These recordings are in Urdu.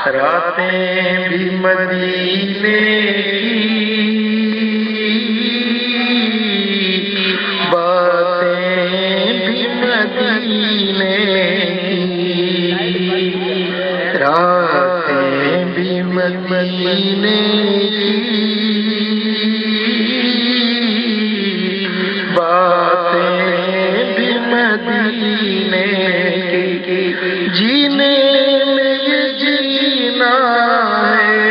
راتیں بھی مدینے کی، باتیں بھی مدینے کی، راتیں بھی مدینے کی، باتیں بھی مدینے کی، جینے میں یہ جینا ہے،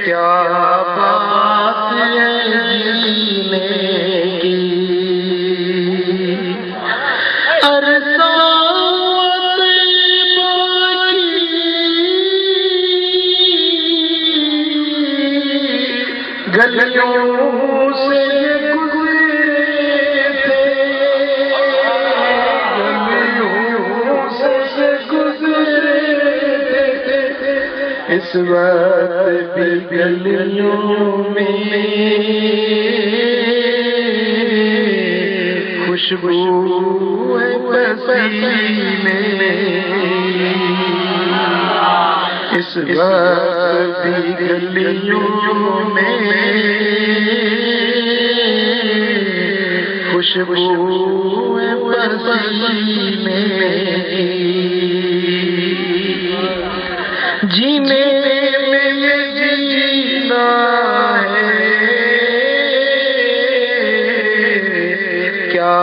کیا بات ہے جینے کی، گلیوں سے گزرے تھے، گلیوں سے گزرے تھے، اس وقت بھی گلیوں میں خوشبو ہے پسینے، اس وقت بھی گلیوں میں خوشبو ہے پسینے کی، جینے میں یہ جینا ہے، کیا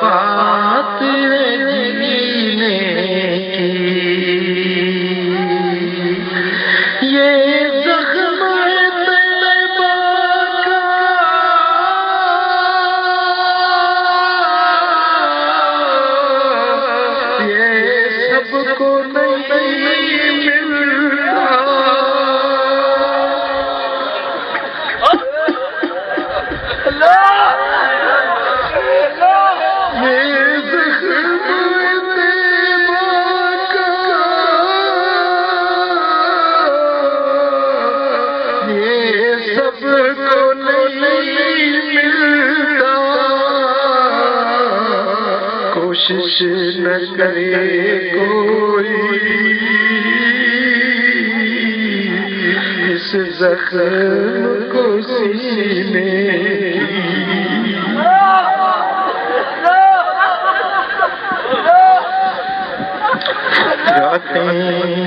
بات ہے جینے کی، یہ زخم طیبہ کا، یہ سب کو نہیں ملتا، یہ زخم طیبہ کا، یہ سب کو نہیں ملتا، کوشش نہ کرے کوئی اس زخم کو سینے کی، راتیں